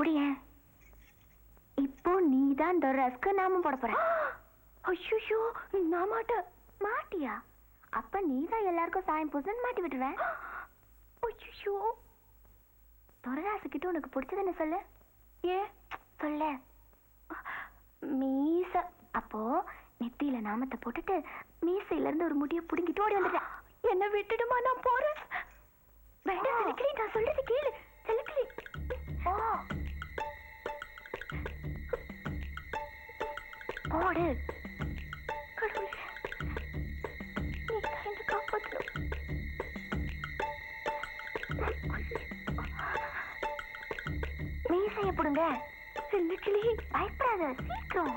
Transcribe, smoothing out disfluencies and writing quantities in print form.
புடியேன். இப்போ நீதான் துர்ராஸ்க்கு நாமம் போட போற. ஐயோ, நான் மாட்டேன். மாட்டியா? அப்ப நீதான் எல்லாருக்கும் சாயம் பூசன் மாட்டி விட்டுருவேன். ஐயோ, துர்ராசுக்கிட்ட உனக்கு பிடிச்சது என்ன சொல்லு? ஏன் சொல்ல? மீச. அப்போ நெத்தியில நாமத்தை போட்டுட்டு மீசையில இருந்து ஒரு முடியை புடுங்கிட்டு ஓடி வந்துட்டேன். என்ன விட்டுடுமா, நான் போறேன். வேண்டாம் செலுக்கிளி, நான் சொல்றது கேளு செலுக்கிளி. ஓடு. கடவுளே, நீ தான் என்ன காப்பாற்றணும். மீசைய புடுங்க. செலுக்கிளி, பயப்படாத, சீக்கிரம்.